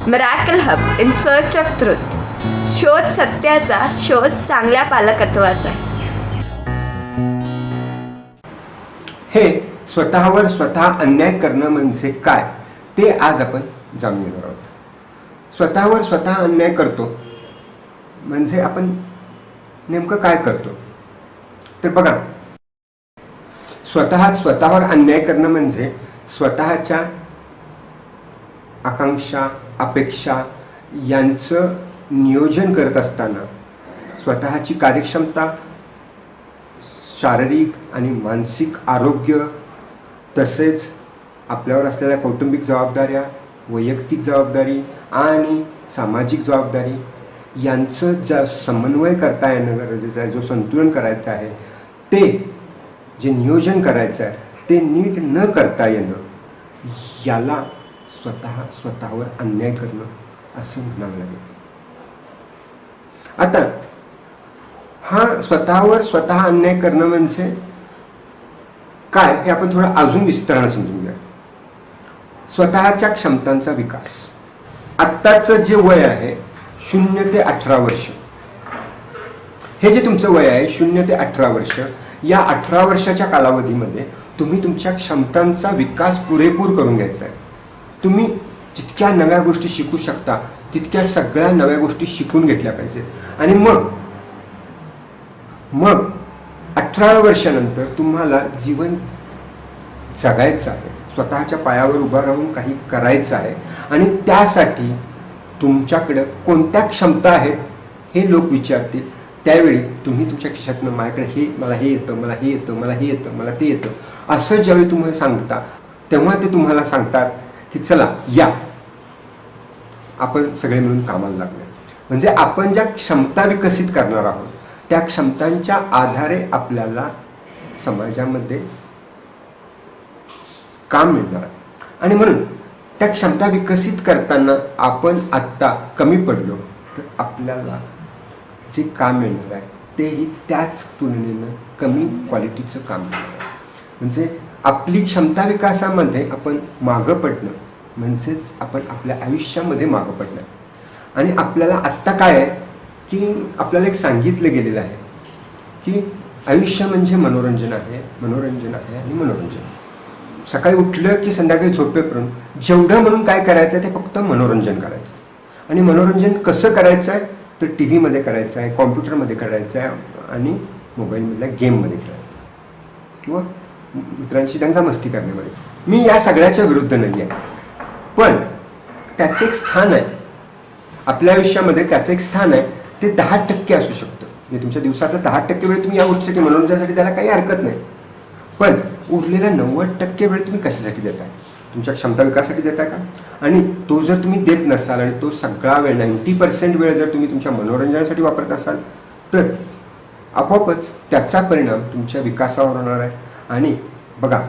Miracle hub in search of truth. शोध सत्याचा, शोध चांगल्या पालकत्वाचा. हे स्वतःवर स्वतः अन्याय करणं म्हणजे काय ते आज आपण जाणून घेणार आहोत. स्वतःवर स्वतः अन्याय करतो म्हणजे आपण नेमकं काय करतो तर बघा, स्वतःवर अन्याय करणं म्हणजे स्वतःच्या आकांक्षा, अपेक्षा यांचं नियोजन करत असताना स्वतःची कार्यक्षमता, शारीरिक आणि मानसिक आरोग्य, तसेच आपल्यावर असलेल्या कौटुंबिक जबाबदाऱ्या, वैयक्तिक जबाबदारी आणि सामाजिक जबाबदारी यांचं समन्वय करता येणं गरजेचं आहे. जो संतुलन करायचं आहे, ते जे नियोजन करायचं आहे ते नीट न करता येणं, याला स्वतःवर अन्याय करणं असं म्हणावं लागेल. आता हा स्वतःवर स्वतः अन्याय करणं म्हणजे काय हे आपण थोडं अजून विस्ताराने समजून घ्या. स्वतःच्या क्षमतांचा विकास. आत्ताचं जे वय आहे 0 ते 18 वर्ष, हे जे तुमचं वय आहे 0 ते 18 वर्ष, या 18 वर्षाच्या कालावधीमध्ये तुम्ही तुमच्या क्षमतांचा विकास पुरेपूर करून घ्यायचा आहे. तुम्ही जितक्या नव्या गोष्टी शिकू शकता तितक्या सगळ्या नव्या गोष्टी शिकून घेतल्या पाहिजेत. आणि मग 18 वर्षानंतर तुम्हाला जीवन जगायचं आहे, स्वतःच्या पायावर उभा राहून काही करायचं आहे. आणि त्यासाठी तुमच्याकडं कोणत्या क्षमता आहेत हे लोक विचारतील. त्यावेळी तुम्ही तुमच्या खिशातनं माझ्याकडे मला हे येतं, मला हे येतं, मला हे येतं, मला ते येतं असं ज्यावेळी तुम्हाला सांगता, तेव्हा ते तुम्हाला सांगतात की चला या, आपण सगळे मिळून कामाला लागले. म्हणजे आपण ज्या क्षमता विकसित करणार आहोत त्या क्षमतांच्या आधारे आपल्याला समाजामध्ये काम मिळणार आहे. आणि म्हणून त्या क्षमता विकसित करताना आपण आत्ता कमी पडलो तर आपल्याला जे काम मिळणार आहे तेही त्याच तुलनेनं कमी क्वालिटीचं काम मिळणार आहे. म्हणजे आपली क्षमता विकासामध्ये आपण मागं पडणं म्हणजेच आपण आपल्या आयुष्यामध्ये मागं पडणं. आणि आपल्याला आत्ता काय आहे की आपल्याला एक सांगितलं गेलेलं आहे की आयुष्य म्हणजे मनोरंजन आहे, मनोरंजन आहे आणि मनोरंजन. सकाळी उठलं की संध्याकाळी झोपेपर्यंत जेवढं म्हणून काय करायचं आहे ते फक्त मनोरंजन करायचं. आणि मनोरंजन कसं करायचं आहे तर टी व्हीमध्ये करायचं आहे, कॉम्प्युटरमध्ये करायचं आहे आणि मोबाईलमधल्या गेममध्ये खेळायचं किंवा मित्रांशी दंगामस्ती करण्यामध्ये. मी या सगळ्याच्या विरुद्ध नाही आहे, पण त्याचं एक स्थान आहे आपल्या आयुष्यामध्ये. त्याचं एक स्थान आहे, ते 10% असू शकतं. म्हणजे तुमच्या दिवसातलं 10% वेळ तुम्ही या गोष्टीसाठी, मनोरंजनासाठी द्यायला काही हरकत नाही. पण उरलेला 90% वेळ तुम्ही कशासाठी देताय? तुमच्या क्षमता विकासासाठी देताय का? आणि तो जर तुम्ही देत नसाल आणि तो सगळा वेळ 90% वेळ जर तुम्ही तुमच्या मनोरंजनासाठी वापरत असाल तर आपोआपच त्याचा परिणाम तुमच्या विकासावर होणार आहे. आणि बघा,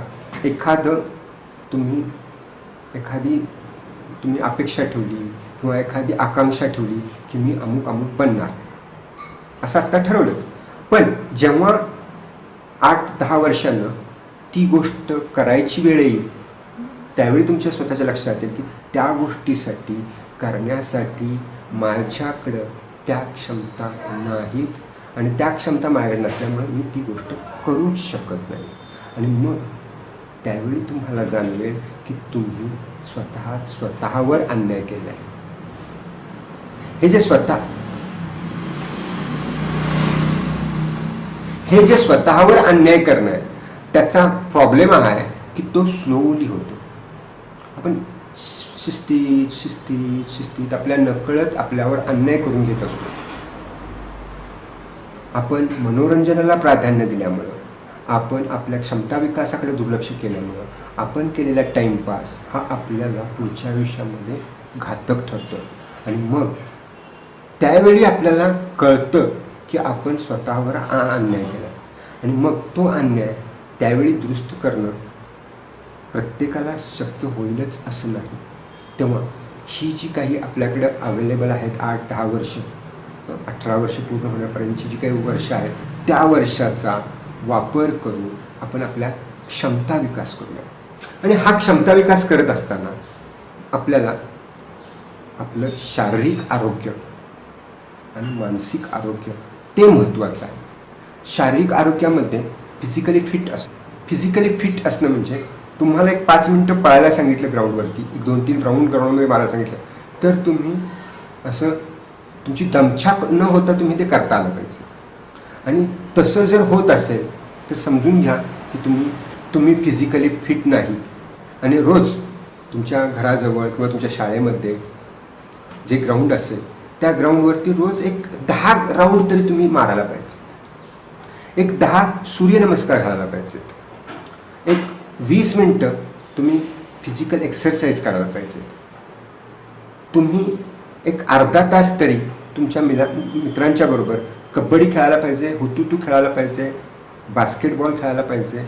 तुम्ही अपेक्षा ठेवली किंवा एखादी आकांक्षा ठेवली की मी अमुक बनणार असं आत्ता ठरवलं, पण जेव्हा 8-10 वर्षांनं ती गोष्ट करायची वेळ येईल त्यावेळी तुमच्या स्वतःच्या लक्षात येईल की त्या गोष्टीसाठी करण्यासाठी माझ्याकडं त्या क्षमता नाहीत आणि त्या क्षमता माझ्याकडे नसल्यामुळे मी ती गोष्ट करूच शकत नाही. आणि मग त्यावेळी तुम्हाला जाणवेल की तुम्ही स्वतःवर अन्याय केला आहे. हे जे स्वतःवर अन्याय करणं आहे त्याचा प्रॉब्लेम हा आहे की तो स्लोली होतो. आपण शिस्तीत आपल्या नकळत आपल्यावर अन्याय करून घेत असतो. आपण मनोरंजनाला प्राधान्य दिल्यामुळं, आपण आपल्या क्षमता विकासाकडे दुर्लक्ष केल्यामुळं आपण केलेला टाइमपास हा आपल्याला पुढच्या आयुष्यामध्ये घातक ठरतो. आणि मग त्यावेळी आपल्याला कळतं की आपण स्वतःवर अन्याय केला. आणि मग तो अन्याय त्यावेळी दुरुस्त करणं प्रत्येकाला शक्य होईलच असं नाही. तेव्हा ही जी काही आपल्याकडे अवेलेबल आहेत 8-10 वर्ष, 18 वर्ष पूर्ण होण्यापर्यंतची जी काही वर्ष आहेत त्या वर्षाचा वापर करून आपण आपल्या क्षमता विकास करूया. आणि हा क्षमता विकास करत असताना आपल्याला आपलं शारीरिक आरोग्य आणि मानसिक आरोग्य ते महत्त्वाचं आहे. शारीरिक आरोग्यामध्ये फिजिकली फिट असणं म्हणजे तुम्हाला एक 5 मिनटं पळायला सांगितलं ग्राउंडवरती, एक 2-3 राऊंड ग्राउंडमध्ये मारायला सांगितलं, तर तुम्ही असं तुमची दमछाक न होता तुम्ही ते करता आलं पाहिजे. आणि तसं जर होत असेल तर समजून घ्या की तुम्ही फिजिकली फिट नाही. आणि रोज तुमच्या घराजवळ किंवा तुमच्या शाळेमध्ये जे ग्राउंड असेल त्या ग्राउंडवरती रोज एक 10 राऊंड तरी तुम्ही मारायला पाहिजे. एक 10 सूर्यनमस्कार घालायला पाहिजेत. एक 20 मिनटं तुम्ही फिजिकल एक्सरसाइज करायला पाहिजे. तुम्ही एक अर्धा तास तरी तुमच्या मित्रांच्या बरोबर कबड्डी खेळायला पाहिजे, हुतुतू खेळायला पाहिजे, बास्केटबॉल खेळायला पाहिजे,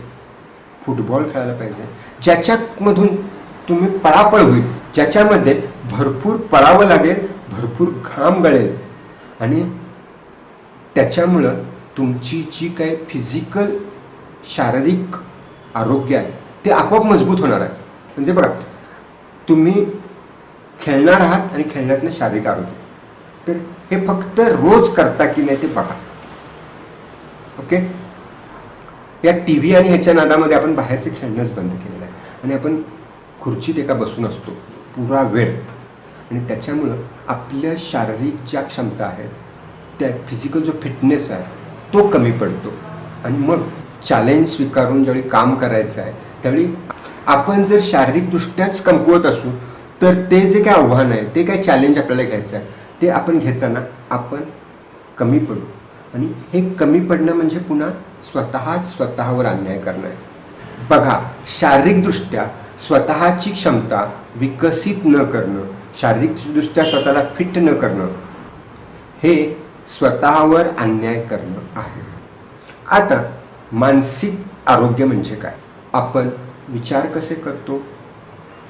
फुटबॉल खेळायला पाहिजे, ज्याच्यामधून तुम्ही पळापळ होईल, ज्याच्यामध्ये भरपूर पळावं लागेल, भरपूर घाम गळेल आणि त्याच्यामुळं तुमची जी काही फिजिकल शारीरिक आरोग्य आहे ते आपोआप मजबूत होणार आहे. म्हणजे बघा, तुम्ही खेळणार आहात आणि खेळण्यातनं शारीरिक आरोग्य, तर हे फक्त रोज करता की नाही ते बघा. ओके, या टी व्ही आणि ह्याच्या नादामध्ये आपण बाहेरचं खेळणंच बंद केलेलं आहे आणि आपण खुर्चीत एका बसून असतो पुरा वेळ. आणि त्याच्यामुळं आपल्या शारीरिक ज्या क्षमता आहेत, त्या फिजिकल जो फिटनेस आहे तो कमी पडतो. आणि मग चॅलेंज स्वीकारून ज्यावेळी काम करायचं आहे त्यावेळी आपण जर शारीरिकदृष्ट्याच कमकुवत असू तर ते जे काय आव्हान आहे, ते काय चॅलेंज आपल्याला घ्यायचं आहे, ते आपण घेताना आपण कमी पडू. आणि हे कमी पडणं म्हणजे पुन्हा स्वतःवर अन्याय करणं आहे. बघा, शारीरिकदृष्ट्या स्वतःची क्षमता विकसित न करणं, शारीरिकदृष्ट्या स्वतःला फिट न करणं, हे स्वतःवर अन्याय करणं आहे. आता मानसिक आरोग्य म्हणजे काय? आपण विचार कसे करतो,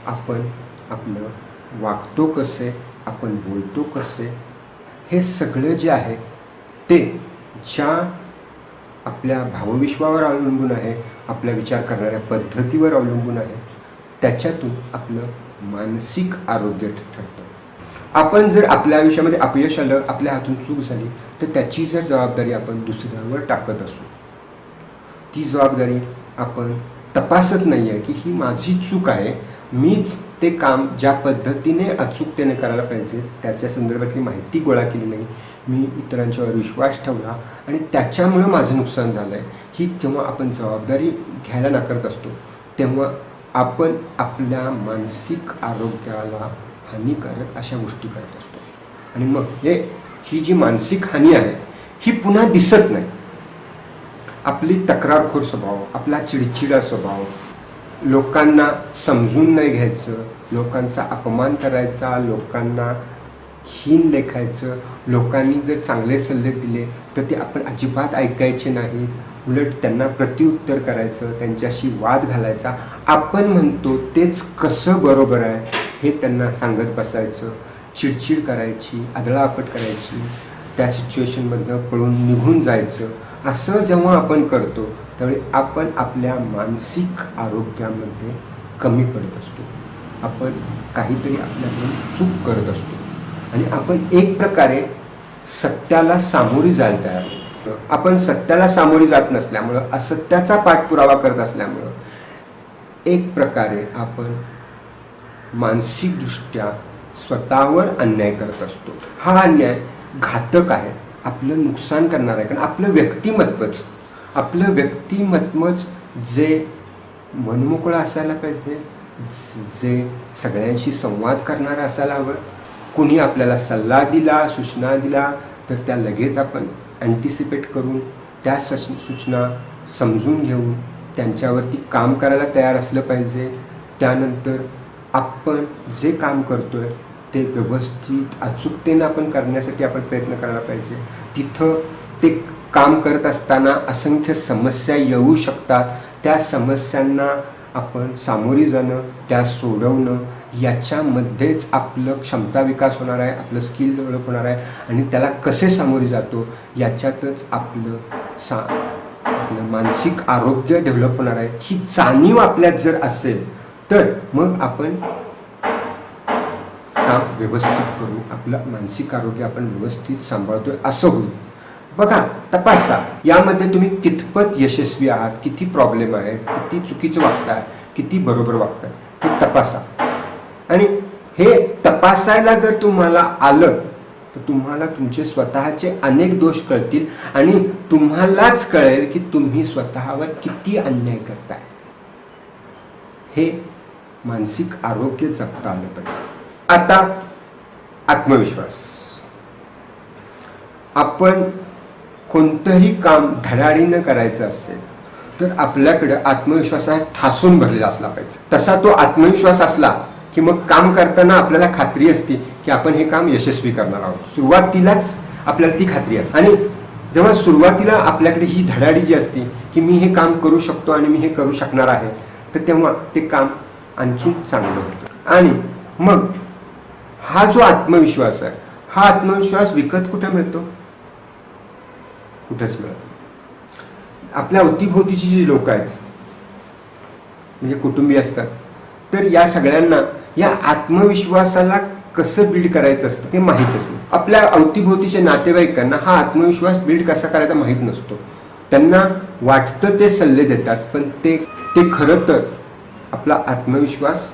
आपण आपलं वागतो कसे, आपण बोलतो कसे, हे सगळं जे आहे ते ज्या आपल्या भावविश्वावर अवलंबून आहे, आपल्या विचार करणाऱ्या पद्धतीवर अवलंबून आहे, त्याच्यातून आपलं मानसिक आरोग्य ठरतं. आपण जर आपल्या आयुष्यामध्ये अपयश आलं, आपल्या हातून चूक झाली, तर त्याची जर जबाबदारी आपण दुसऱ्यावर टाकत असू, ती जबाबदारी आपण तपासत नाही आहे की ही माझी चूक आहे, मीच ते काम ज्या पद्धतीने अचूकतेने करायला पाहिजे त्याच्या संदर्भातली माहिती गोळा केली नाही, मी इतरांच्यावर विश्वास ठेवला आणि त्याच्यामुळं माझं नुकसान झालं आहे, ही जेव्हा आपण जबाबदारी घ्यायला नाकारत असतो तेव्हा आपण आपल्या मानसिक आरोग्याला हानिकारक अशा गोष्टी करत असतो. आणि मग ही जी मानसिक हानी आहे ही पुन्हा दिसत नाही. आपली तक्रारखोर स्वभाव, आपला चिडचिडा स्वभाव, लोकांना समजून नाही घ्यायचं, लोकांचा अपमान करायचा, लोकांना हीन लेखायचं, लोकांनी जर चांगले सल्ले दिले तर ते आपण अजिबात ऐकायचे नाहीत, उलट त्यांना प्रत्युत्तर करायचं, त्यांच्याशी वाद घालायचा, आपण म्हणतो तेच कसं बरोबर आहे हे त्यांना सांगत बसायचं, चिडचिड करायची, आदळापट करायची, त्या सिच्युएशनमधनं पळून निघून जायचं. असं जेव्हा आपण करतो त्यावेळी आपण आपल्या मानसिक आरोग्यामध्ये कमी पडत असतो, आपण काहीतरी आपल्याकडून चूक करत असतो आणि आपण एक प्रकारे सत्याला सामोरी जायला तयार होतो. आपण सत्याला सामोरी जात नसल्यामुळं, असत्याचा पाठपुरावा करत असल्यामुळं एक प्रकारे आपण मानसिकदृष्ट्या स्वतःवर अन्याय करत असतो. हा अन्याय घातक आहे, आपलं नुकसान करणार आहे. कारण आपलं व्यक्तिमत्वच जे मनमोकळं असायला पाहिजे, जे सगळ्यांशी संवाद करणारं असायला हवं. कुणी आपल्याला सल्ला दिला, सूचना दिला तर त्या लगेच आपण अँटिसिपेट करून त्या सूचना समजून घेऊन त्यांच्यावरती काम करायला तयार असलं पाहिजे. त्यानंतर आपण जे काम करतोय ते व्यवस्थित अचूकतेनं आपण करण्यासाठी आपण प्रयत्न करायला पाहिजे. तिथं ते काम करत असताना असंख्य समस्या येऊ शकतात, त्या समस्यांना आपण सामोरी जाणं, त्या सोडवणं, याच्यामध्येच आपलं क्षमता विकास होणार आहे, आपलं स्किल डेव्हलप होणार आहे. आणि त्याला कसे सामोरी जातो याच्यातच आपलं मानसिक आरोग्य डेव्हलप होणार आहे. ही जाणीव आपल्यात जर असेल तर मग आपण काम व्यवस्थित करू, आपलं मानसिक आरोग्य आपण व्यवस्थित सांभाळतोय असं होईल. बघा, तपासा यामध्ये तुम्ही कितपत यशस्वी आहात, किती प्रॉब्लेम आहेत, किती चुकीचं वागताय, किती बरोबर वागताय, हे तपासा. आणि हे तपासायला जर तुम्हाला आलं तर तुम्हाला तुमचे स्वतःचे अनेक दोष कळतील आणि तुम्हालाच कळेल की तुम्ही स्वतःवर किती अन्याय करताय. हे मानसिक आरोग्य जपता आलं पाहिजे. आता आत्मविश्वास. आपण कोणतंही काम धडाडीनं करायचं असेल तर आपल्याकडे आत्मविश्वास ठासून भरलेला असला पाहिजे. तसा तो आत्मविश्वास असला की मग काम करताना आपल्याला खात्री असते की आपण हे काम यशस्वी करणार आहोत. सुरुवातीलाच आपल्याला ती खात्री असते. आणि जेव्हा सुरुवातीला आपल्याकडे ही धडाडी जी असते की मी हे काम करू शकतो आणि मी हे करू शकणार आहे, तर तेव्हा ते काम आणखी चांगलं होतं. आणि मग हा जो आत्मविश्वास आहे, हा आत्मविश्वास विकत कुठे मिळतो? कुठेच मिळत. आपल्या अवतीभोवतीची जी लोक आहेत, म्हणजे कुटुंबीय असतात, तर या सगळ्यांना या आत्मविश्वासाला कसं बिल्ड करायचं असतं हे माहीतच नाही. आपल्या अवतीभोवतीच्या नातेवाईकांना हा आत्मविश्वास बिल्ड कसा करायचा माहीत नसतो. त्यांना वाटतं ते सल्ले देतात, पण ते खरं तर आपला आत्मविश्वास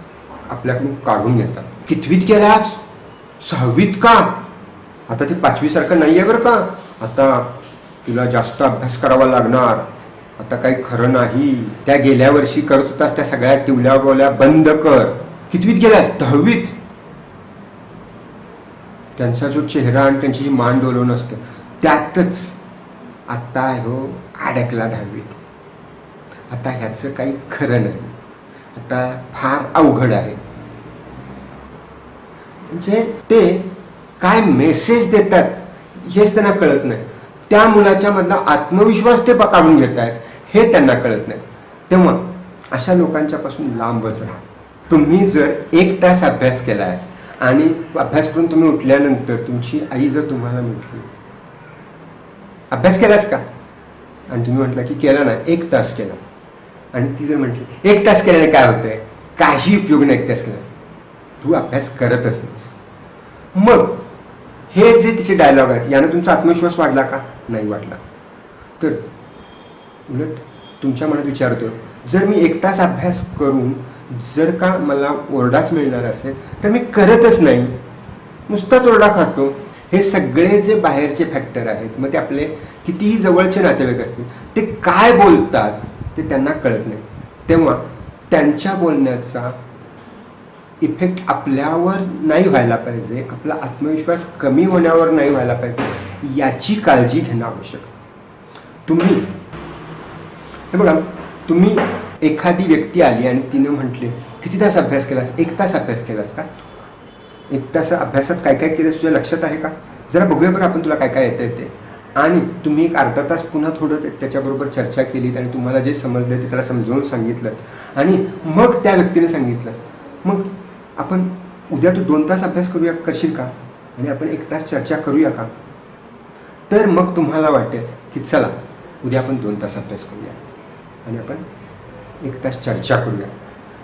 आपल्याकडून काढून घेतात. कितवीत गेलास? 6वीत का? आता ते 5वी सारखं नाही आहे बरं का, आता तुला जास्त अभ्यास करावा लागणार, आता काही खरं नाही, त्या गेल्या वर्षी करत होतास त्या सगळ्या टिवल्या बोल्या बंद कर. कितवीत गेलास? 10वीत. त्यांचा जो चेहरा आणि त्यांची जी मान डोलवणं असतं त्यातच आता हो अडकला 10वीत, आता ह्याचं काही खरं नाही, आता फार अवघड आहे. म्हणजे ते काय मेसेज देतात हेच त्यांना कळत नाही. त्या मुलाच्या मधला आत्मविश्वास ते काढून घेत आहेत हे त्यांना कळत नाही. तेव्हा अशा लोकांच्या पासून लांबच राहा. तुम्ही जर 1 तास अभ्यास केलाय आणि अभ्यास करून तुम्ही उठल्यानंतर तुमची आई जर तुम्हाला म्हटली अभ्यास केलास का, आणि तुम्ही म्हटलं की केला नाही, 1 तास केला, आणि ती जर म्हटली 1 तास केल्याने काय होतंय, काही उपयोग नाही 1 तास केला, तू अभ्यास करतच नाहीस. मग हे जे तिचे डायलॉग आहेत यानं तुमचा आत्मविश्वास वाढला का? नाही वाढला. तर उलट तुमच्या मनात विचारतो, जर मी 1 तास अभ्यास करून जर का मला ओरडाच मिळणार असेल तर मी करतच नाही, नुसताच ओरडा खातो. हे सगळे जे बाहेरचे फॅक्टर आहेत, मग ते आपले कितीही जवळचे नातेवाईक असतील, ते काय बोलतात ते त्यांना कळत नाही. तेव्हा त्यांच्या बोलण्याचा इफेक्ट आपल्यावर नाही व्हायला पाहिजे, आपला आत्मविश्वास कमी होण्यावर नाही व्हायला पाहिजे, याची काळजी घेणं आवश्यक. तुम्ही हे बघा, तुम्ही एखादी व्यक्ती आली आणि तिनं म्हटले किती तास अभ्यास केलास? 1 तास अभ्यास केलास का? 1 तास अभ्यासात काय काय केलं तुझ्या लक्षात आहे का? जरा बघूया बरं आपण तुला काय काय येतं ते. आणि तुम्ही एक अर्धा तास पुन्हा थोडं त्याच्याबरोबर चर्चा केलीत आणि तुम्हाला जे समजलं ते त्याला समजावून सांगितलं, आणि मग त्या व्यक्तीने सांगितलं मग आपण उद्या तू 2 तास अभ्यास करशील का, आणि आपण 1 तास चर्चा करूया का? तर मग तुम्हाला वाटेल की चला उद्या आपण 2 तास अभ्यास करूया आणि आपण 1 तास चर्चा करूया.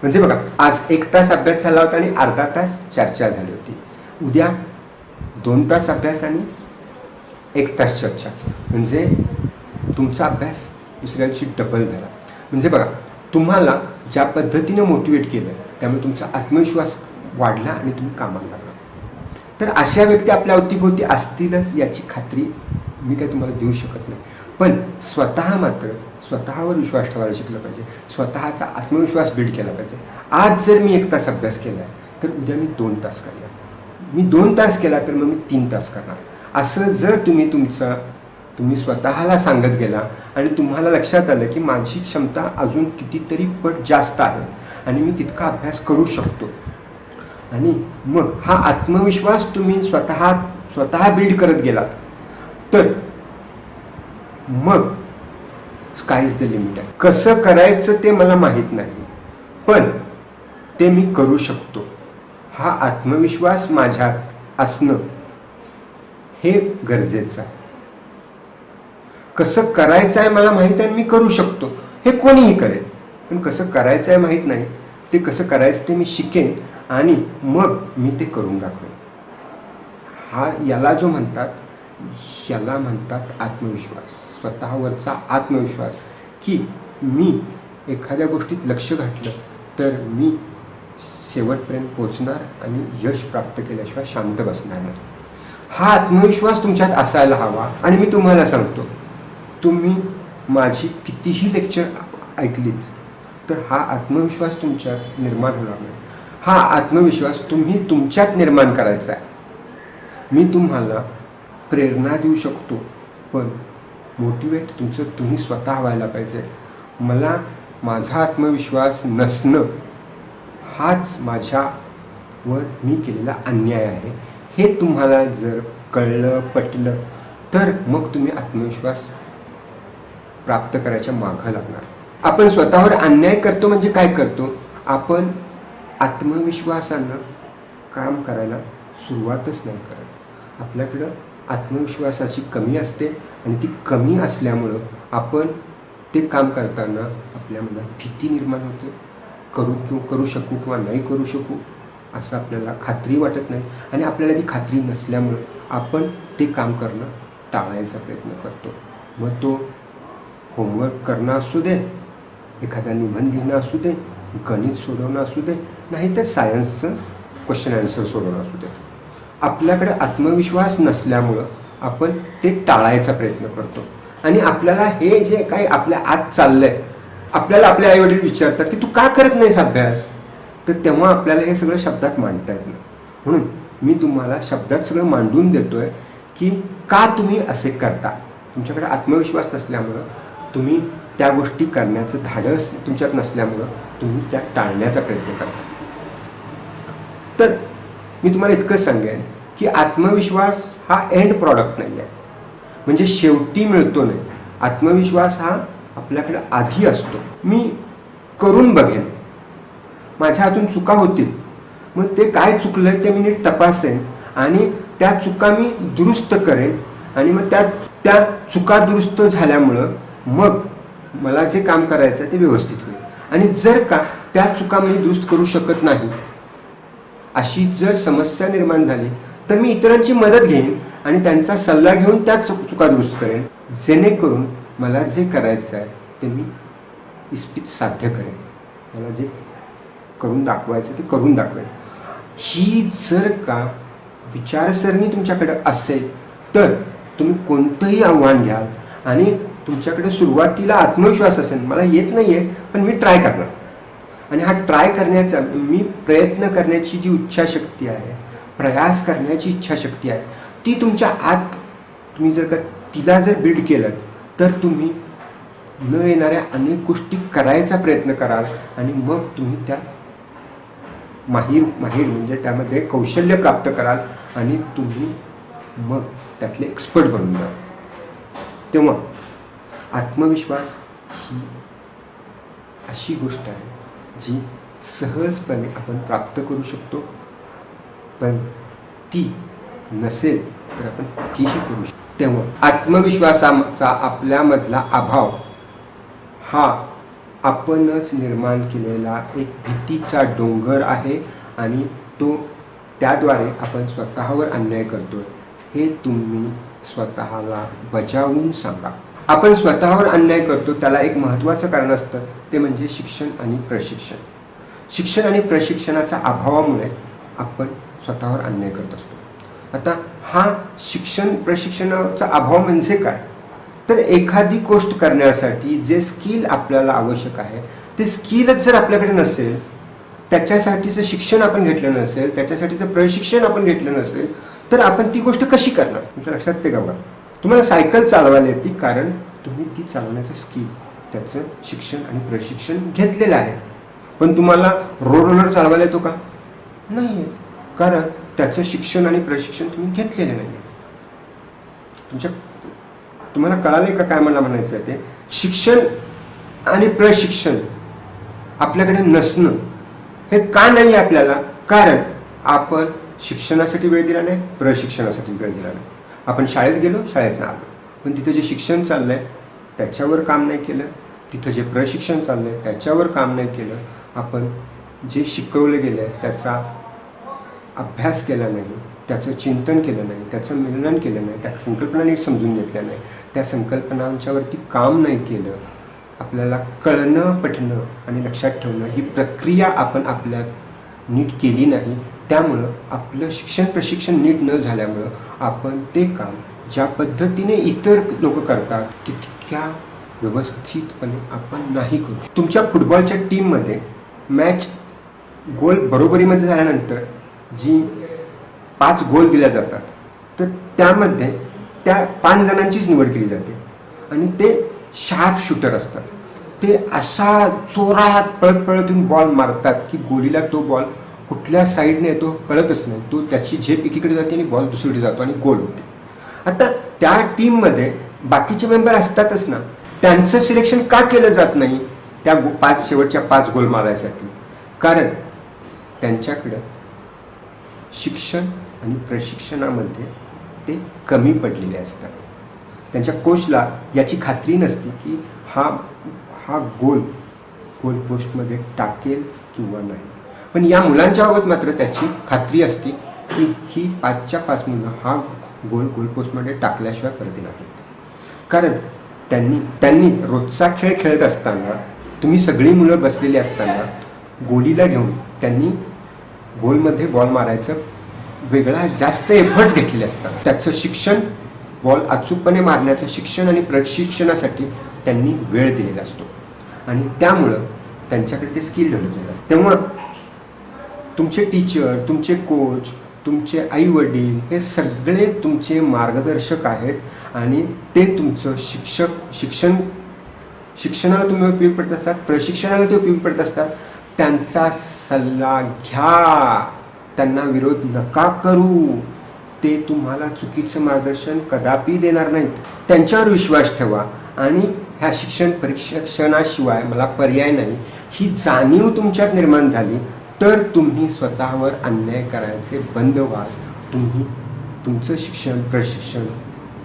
म्हणजे बघा, आज 1 तास अभ्यास झाला होता आणि अर्धा तास चर्चा झाली होती. उद्या 2 तास अभ्यास आणि 1 तास चर्चा, म्हणजे तुमचा अभ्यास दुसऱ्या दिवशी डबल झाला. म्हणजे बघा, तुम्हाला ज्या पद्धतीने मोटिवेट केलं त्यामुळे तुमचा आत्मविश्वास वाढला आणि तुम्ही कामाला लागला. तर अशा व्यक्ती आपल्या अवतीभोवती असतीलच याची खात्री मी काही तुम्हाला देऊ शकत नाही. पण स्वतः मात्र स्वतःवर विश्वास ठेवायला शिकलं पाहिजे, स्वतःचा आत्मविश्वास बिल्ड केला पाहिजे. आज जर मी 1 तास अभ्यास केला तर उद्या मी 2 तास करणार, मी 2 तास केला तर मग मी 3 तास करणार. असं जर तुम्ही स्वतःला सांगत गेला आणि तुम्हाला लक्षात आलं की माझी क्षमता अजून कितीतरी पट जास्त आहे आणि मी तितका अभ्यास करू शकतो, आणि मग हा आत्मविश्वास तुम्ही स्वतः बिल्ड करत गेलात, तर मग स्काय इज द लिमिट आहे. कसं करायचं ते मला माहीत नाही, पण ते मी करू शकतो. हा आत्मविश्वास माझ्यात असणं हे गरजेचं आहे. कसं करायचं आहे मला माहीत आहे, मी करू शकतो, हे कोणीही करेल. पण कसं करायचं आहे माहीत नाही, ते कसं करायचं ते मी शिकेन आणि मग मी ते करून दाखवेन. याला म्हणतात आत्मविश्वास. स्वतःवरचा आत्मविश्वास, की मी एखाद्या गोष्टीत लक्ष घातलं तर मी शेवटपर्यंत पोचणार आणि यश प्राप्त केल्याशिवाय शांत बसणार नाही. हा आत्मविश्वास तुमच्यात असायला हवा. आणि मी तुम्हाला सांगतो, तुम्ही माझी कितीही लेक्चर ऐकलीत तर हा आत्मविश्वास तुमच्यात निर्माण होणार नाही. हा आत्मविश्वास तुम्ही तुमच्यात निर्माण करायचा आहे. मी तुम्हाला प्रेरणा देऊ शकतो, पण मोटिवेट तुम्ही स्वतः व्हायला पाहिजे. मला माझा आत्मविश्वास नसणं हाच माझ्यावर मी केलेला अन्याय आहे, हे तुम्हाला जर कळलं, पटलं, तर मग तुम्ही आत्मविश्वास प्राप्त करायच्या मागं लागणार. आपण स्वतःवर अन्याय करतो म्हणजे काय करतो? आपण आत्मविश्वासानं काम करायला सुरुवातच नाही करत. आपल्याकडं आत्मविश्वासाची कमी असते आणि ती कमी असल्यामुळं आपण ते काम करताना आपल्या मनात भीती निर्माण होते. करू शकू किंवा नाही करू शकू असं आपल्याला खात्री वाटत नाही. आणि आपल्याला ती खात्री नसल्यामुळं आपण ते काम करणं टाळायचा प्रयत्न करतो. मग तो होमवर्क करणं असू दे, एखादा निबंध लिहिणं असू दे, गणित सोडवणं असू दे, नाही तर सायन्सचं क्वेश्चन आन्सर सोडवणं असू दे. आपल्याकडे आत्मविश्वास नसल्यामुळं आपण ते टाळायचा प्रयत्न करतो. आणि आपल्याला हे जे काही आपल्या आत चाललंय, आपल्याला आपले आईवडील विचारतात की तू का करत नाहीस अभ्यास, तर तेव्हा आपल्याला हे सगळं शब्दात मांडता येत नाही. म्हणून मी तुम्हाला शब्दात सगळं मांडून देतोय की का तुम्ही असे करता. तुमच्याकडे आत्मविश्वास नसल्यामुळं, तुम्ही त्या गोष्टी करण्याचं धाडस तुमच्यात नसल्यामुळं तुम्ही त्या टाळण्याचा प्रयत्न करता. तर मी तुम्हाला इतकंच सांगेन की आत्मविश्वास हा एंड प्रॉडक्ट नाही आहे, म्हणजे शेवटी मिळतो नाही. आत्मविश्वास हा आपल्याकडे आधी असतो. मी करून बघेन, माझ्या हातून चुका होतील, मग ते काय चुकलं ते मी नीट तपासेन आणि त्या चुका मी दुरुस्त करेन. आणि मग त्या चुका दुरुस्त झाल्यामुळं मग मला जे काम करायचं ते व्यवस्थित होईल. आणि जर का त्या चुका मी दुरुस्त करू शकत नाही, अशी जर समस्या निर्माण झाली, तर मी इतरांची मदत घेईन आणि त्यांचा सल्ला घेऊन त्या चुका दुरुस्त करेन, जेणेकरून मला जे करायचं आहे ते मी इस्पित साध्य करेन. मला जे करून दाखवायचं ते करून दाखवेन. ही जर का विचारसरणी तुमच्याकडे असेल तर तुम्ही कोणतंही आव्हान घ्याल. आणि तुमच्याकडे सुरुवातीला आत्मविश्वास असेल, मला येत नाही आहे पण मी ट्राय करणार. आणि हा ट्राय करण्याचा, मी प्रयत्न करण्याची जी इच्छाशक्ती आहे, प्रयास करण्याची इच्छाशक्ती आहे, ती तुमच्या आत तुम्ही जर का तिला जर बिल्ड केलं तर तुम्ही न येणाऱ्या अनेक गोष्टी करायचा प्रयत्न कराल. आणि मग तुम्ही त्या माहीर म्हणजे त्यामध्ये कौशल्य प्राप्त कराल आणि तुम्ही मग त्यातले एक्सपर्ट बनून जाल. तेव्हा आत्मविश्वास ही अशी गोष्ट आहे जी सहजपणे आपण प्राप्त करू शकतो, पण ती नसेल तर आपण कितीही करू शकतो. तेव्हा आत्मविश्वासाचा आपल्यामधला अभाव हा आपणच निर्माण केलेला एक भीतीचा डोंगर आहे. आणि त्याद्वारे आपण स्वतःवर अन्याय करतोय हे तुम्ही स्वतःला बजावून सांगा. आपण स्वतःवर अन्याय करतो त्याला एक महत्त्वाचं कारण असतं, ते म्हणजे शिक्षण आणि प्रशिक्षण. शिक्षण आणि प्रशिक्षणाच्या अभावामुळे आपण स्वतःवर अन्याय करत असतो. आता हा शिक्षण प्रशिक्षणाचा अभाव म्हणजे काय? तर एखादी गोष्ट करण्यासाठी जे स्किल आपल्याला आवश्यक आहे ते स्किलच जर आपल्याकडे नसेल, त्याच्यासाठीचं शिक्षण आपण घेतलं नसेल, त्याच्यासाठीचं प्रशिक्षण आपण घेतलं नसेल, तर आपण ती गोष्ट कशी करणार? तुमच्या लक्षात ते का? तुम्हाला सायकल चालवायला येते कारण तुम्ही ती चालवण्याचं स्किल, त्याचं शिक्षण आणि प्रशिक्षण घेतलेलं आहे. पण तुम्हाला रोलर चालवायला येतो का? नाही आहे, कारण त्याचं शिक्षण आणि प्रशिक्षण तुम्ही घेतलेलं नाही. तुम्हाला कळाले का काय मला म्हणायचं आहे? ते शिक्षण आणि प्रशिक्षण आपल्याकडे नसणं हे का नाही आपल्याला? कारण आपण शिक्षणासाठी वेळ दिला नाही, प्रशिक्षणासाठी वेळ दिला नाही. आपण शाळेत गेलो, शाळेतनं आलो, पण तिथं जे शिक्षण चाललंय त्याच्यावर काम नाही केलं, तिथं जे प्रशिक्षण चाललंय त्याच्यावर काम नाही केलं. आपण जे शिकवलं गेलं त्याचा अभ्यास केला नाही, त्याचं चिंतन केलं नाही, त्याचं मिलनं केलं नाही, त्या संकल्पना नीट समजून घेतल्या नाही, त्या संकल्पनांच्यावरती काम नाही केलं, आपल्याला कळणं, पठणं आणि लक्षात ठेवणं ही प्रक्रिया आपण आपल्यात नीट केली नाही, त्यामुळं आपलं शिक्षण प्रशिक्षण नीट न झाल्यामुळं आपण ते काम ज्या पद्धतीने इतर लोक करतात तितक्या व्यवस्थितपणे आपण नाही करू. तुमच्या फुटबॉलच्या टीममध्ये मॅच गोल बरोबरीमध्ये झाल्यानंतर जी 5 गोल दिल्या जातात, तर त्यामध्ये त्या 5 जणांचीच निवड केली जाते आणि ते शार्प शूटर असतात. ते असा जोरात पळत येऊन बॉल मारतात की गोलीला तो बॉल कुठल्या साईडने येतो कळतच नाही, तो त्याची झेप एकीकडे जाते आणि बॉल दुसरीकडे जातो आणि गोल होते. आता त्या टीममध्ये बाकीचे मेंबर असतातच ना, त्यांचं सिलेक्शन का केलं जात नाही त्या शेवटच्या 5 गोल मारायसाठी? कारण त्यांच्याकडं शिक्षण आणि प्रशिक्षणामध्ये ते कमी पडलेले असतात. त्यांच्या कोचला याची खात्री नसते की हा गोल पोस्टमध्ये टाकेल किंवा नाही, पण या मुलांच्या बाबत मात्र त्याची खात्री असते की ही 5च्या 5 मुलं हा गोल पोस्टमध्ये टाकल्याशिवाय परत येणार नाहीत. कारण त्यांनी रोजचा खेळ खेळत असताना, तुम्ही सगळी मुलं बसलेली असताना गोलीला घेऊन त्यांनी गोलमध्ये बॉल मारायचं वेगळा जास्त एफर्ट्स घेतलेले असतात. त्याचं शिक्षण, बॉल अचूकपणे मारण्याचं शिक्षण आणि प्रशिक्षणासाठी त्यांनी वेळ दिलेला असतो आणि त्यामुळं त्यांच्याकडे ते स्किल डेव्हलप झालं असतं. तेव्हा तुमचे टीचर, तुमचे कोच, तुमचे आईवडील हे सगळे तुमचे मार्गदर्शक आहेत आणि ते तुमचं शिक्षणाला तुम्ही उपयोग पडत असतात, प्रशिक्षणाला ते उपयोग पडत असतात. त्यांचा सल्ला घ्या, त्यांना विरोध नका करू. ते तुम्हाला चुकीचं मार्गदर्शन कदापि देणार नाहीत. त्यांच्यावर विश्वास ठेवा आणि ह्या शिक्षण प्रशिक्षणाशिवाय मला पर्याय नाही ही जाणीव तुमच्यात निर्माण झाली तर तुम्ही स्वतःवर अन्याय करायचे बंद व्हाल. तुमचं शिक्षण प्रशिक्षण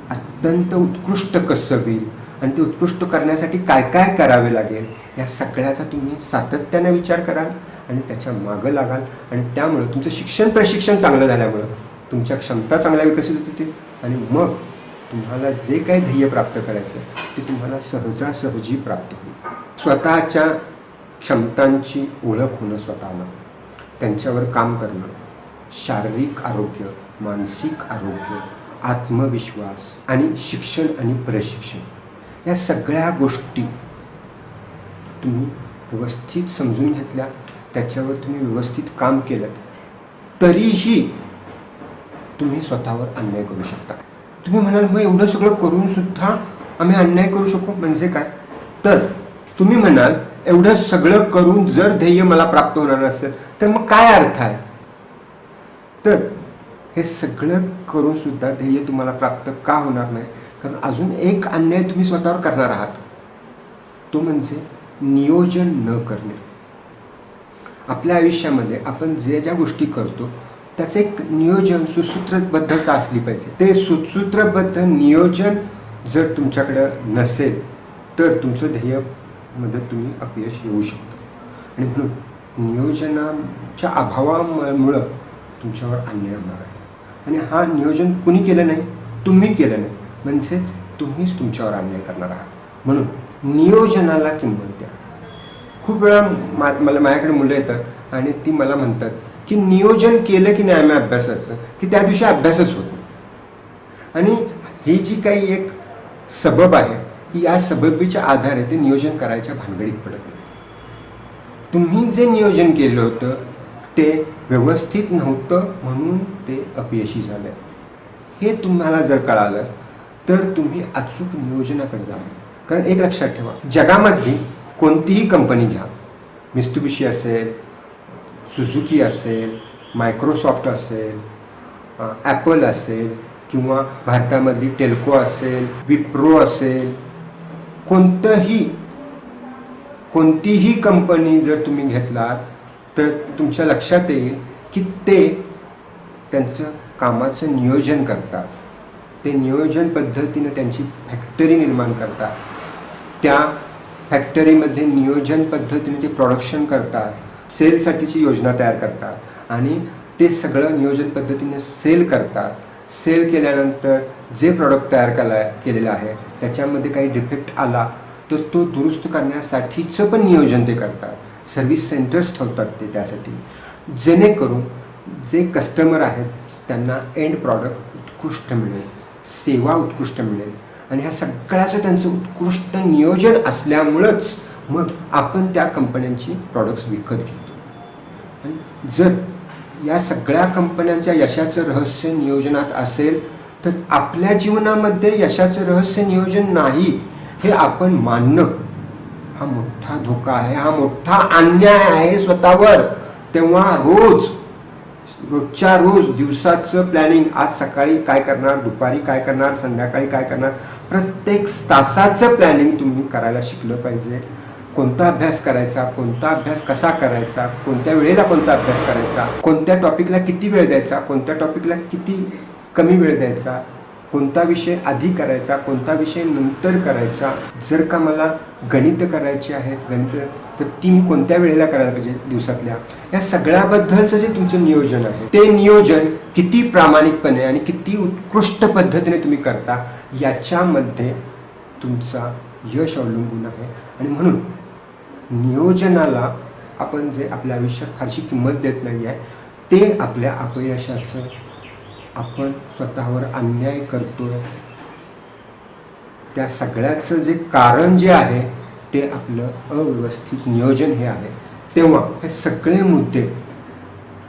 अत्यंत उत्कृष्ट कसं होईल आणि ते उत्कृष्ट करण्यासाठी काय काय करावे लागेल या सगळ्याचा तुम्ही सातत्याने विचार कराल आणि त्याच्या मागं लागाल आणि त्यामुळं तुमचं शिक्षण प्रशिक्षण चांगलं झाल्यामुळं तुमच्या क्षमता चांगल्या विकसित होतील आणि मग तुम्हाला जे काही ध्येय प्राप्त करायचं ते तुम्हाला सहजासहजी प्राप्त होईल. स्वतःच्या क्षमतांची ओळख होणं, स्वतःला त्यांच्यावर काम करणं, शारीरिक आरोग्य, मानसिक आरोग्य, आत्मविश्वास आणि शिक्षण आणि प्रशिक्षण या सगळ्या गोष्टी तुम्ही व्यवस्थित समजून घेतल्या, त्याच्यावर तुम्ही व्यवस्थित काम केलं तरीही तुम्ही स्वतःवर अन्याय करू शकता. तुम्ही म्हणाल मग एवढं सगळं करून सुद्धा आम्ही अन्याय करू शकू म्हणजे काय? तर तुम्ही म्हणाल एवढं सगळं करून जर ध्येय मला प्राप्त होणार नसेल तर मग काय अर्थ आहे? तर हे सगळं करून सुद्धा ध्येय तुम्हाला प्राप्त का होणार नाही? कारण अजून एक अन्याय तुम्ही स्वतःवर करणार आहात, तो म्हणजे नियोजन न करणे. आपल्या आयुष्यामध्ये आपण जे ज्या गोष्टी करतो त्याचं एक नियोजन, सुसूत्रबद्धता असली पाहिजे. ते सुसूत्रबद्ध नियोजन जर तुमच्याकडं नसेल तर तुमचं ध्येयामध्ये तुम्ही अपयश येऊ शकतं आणि म्हणून नियोजनाच्या अभावामुळं तुमच्यावर अन्याय होणार आहे. आणि हा नियोजन कुणी केलं नाही, तुम्ही केलं नाही, म्हणजेच तुम्हीच तुमच्यावर अन्याय करणार आहात. म्हणून नियोजनाला किंमत द्या. खूप वेळा माझ्याकडे मुलं येतात आणि ती मला म्हणतात की नियोजन केलं की नाही आम्ही अभ्यासाचं की त्या दिवशी अभ्यासच होत नाही. आणि ही जी काही एक सबब आहे की या सबबीच्या आधारे ते नियोजन करायच्या भानगडीत पडत नाही. तुम्ही जे नियोजन केलं होतं ते व्यवस्थित नव्हतं म्हणून ते अपयशी झालं. हे तुम्हाला जर कळालं तर तुम्ही अचूक नियोजनाकडे जा. कारण एक लक्षात ठेवा, जगामधली कोणतीही कंपनी घ्या, मित्सुबिशी असेल, सुझुकी असेल, मायक्रोसॉफ्ट असेल, ॲपल असेल किंवा भारतामधली टेल्को असेल, विप्रो असेल, कोणतीही कंपनी जर तुम्ही घेतलात तर तुमच्या लक्षात येईल की ते त्यांचं कामाचं नियोजन करतात. ते नियोजन पद्धतीने त्यांची फॅक्टरी निर्माण करतात. त्या फॅक्टरीमध्ये नियोजन पद्धतीने ते प्रोडक्शन करतात, सेलसाठीची योजना तयार करतात आणि ते सगळं नियोजन पद्धतीने सेल करतात. सेल केल्यानंतर जे प्रॉडक्ट तयार केलेलं आहे त्याच्यामध्ये काही डिफेक्ट आला तर तो दुरुस्त करण्यासाठीचं पण नियोजन ते करतात. सर्व्हिस सेंटर्स ठेवतात ते त्यासाठी, जेणेकरून जे कस्टमर आहेत त्यांना एंड प्रॉडक्ट उत्कृष्ट मिळेल, सेवा उत्कृष्ट मिळेल. आणि ह्या सगळ्याचं त्यांचं उत्कृष्ट नियोजन असल्यामुळंच मग आपण त्या कंपन्यांची प्रॉडक्ट्स विकत घेतो. आणि जर या सगळ्या कंपन्यांच्या यशाचं रहस्य नियोजनात असेल तर आपल्या जीवनामध्ये यशाचं रहस्य नियोजन नाही हे आपण मानणं हा मोठा धोका आहे, हा मोठा अन्याय आहे स्वतःवर. तेव्हा रोजच्या रोज दिवसाचं प्लॅनिंग, आज सकाळी काय करणार, दुपारी काय करणार, संध्याकाळी काय करणार, प्रत्येक तासाचं प्लॅनिंग तुम्ही करायला शिकलं पाहिजे. कोणता अभ्यास करायचा, कोणता अभ्यास कसा करायचा, कोणत्या वेळेला कोणता अभ्यास करायचा, कोणत्या टॉपिकला किती वेळ द्यायचा, कोणत्या टॉपिकला किती कमी वेळ द्यायचा, कोणता विषय आधी करायचा, कोणता विषय नंतर करायचा. जर का मला गणित करायची आहेत, तर ती मी कोणत्या वेळेला करायला पाहिजे दिवसातल्या, या सगळ्याबद्दलचं जे तुमचं नियोजन आहे ते नियोजन किती प्रामाणिकपणे आणि किती उत्कृष्ट पद्धतीने तुम्ही करता याच्यामध्ये तुमचा यश अवलंबून आहे. आणि म्हणून नियोजनाला आपण जे आपल्या आयुष्यात फारशी किंमत देत नाही आहे ते आपल्या अपयशाचं आपण स्वतःवर अन्याय करतोय. त्या सगळ्याचं जे कारण जे आहे ते आपलं अव्यवस्थित नियोजन हे आहे. तेव्हा हे सगळे मुद्दे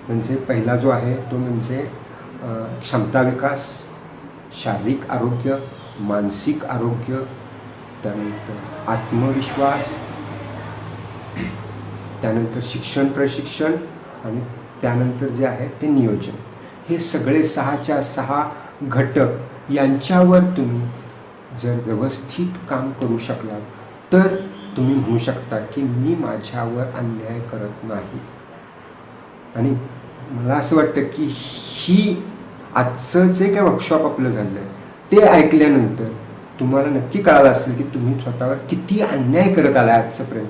म्हणजे पहिला जो आहे तो म्हणजे क्षमता विकास, शारीरिक आरोग्य, मानसिक आरोग्य, त्यानंतर आत्मविश्वास, त्यानंतर शिक्षण प्रशिक्षण आणि त्यानंतर जे आहे ते नियोजन. हे सगळे 6च्या 6 घटक यांच्यावर तुम्ही जर व्यवस्थित काम करू शकलात तर तुम्ही म्हणू शकता की मी माझ्यावर अन्याय करत नाही. आणि मला असं वाटतं की ही आजचं जे काय वर्कशॉप आपलं झालं आहे ते ऐकल्यानंतर तुम्हाला नक्की कळालं असेल की तुम्ही स्वतःवर किती अन्याय करत आला आजपर्यंत.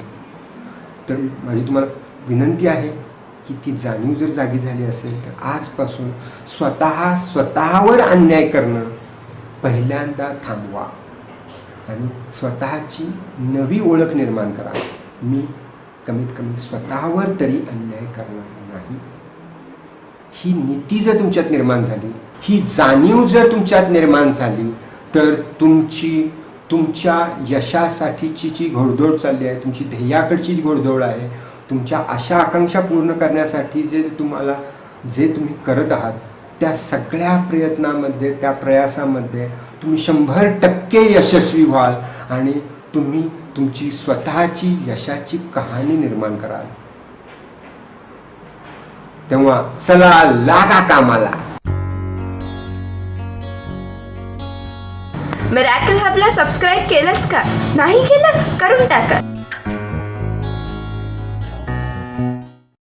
तर माझी तुम्हाला विनंती आहे की ती जाणीव जर जागी झाली असेल तर आजपासून स्वतःवर अन्याय करणं पहिल्यांदा थांबवा आणि स्वतःची नवी ओळख निर्माण करा. मी कमीत कमी स्वतःवर तरी अन्याय करणार नाही. ही नीती जर तुमच्यात निर्माण झाली, ही जाणीव जर तुमच्यात निर्माण झाली तर तुमच्या यशासाठीची जी घोडदौड चालली आहे, तुमची ध्येयाकडची जी घोडदौड आहे, तुमच्या आशा आकांक्षा पूर्ण करण्यासाठी जे तुम्ही करत आहात त्या सगळ्या प्रयत्नामध्ये, त्या प्रयासामध्ये तुम्ही 100% यशस्वी व्हाल आणि तुम्ही तुमची स्वतःची यशाची कहाणी निर्माण कराल. तेव्हा चला लागा कामाला. मिरॅकल हबला सबस्क्राईब केलं का? नाही केलं? करून टाका.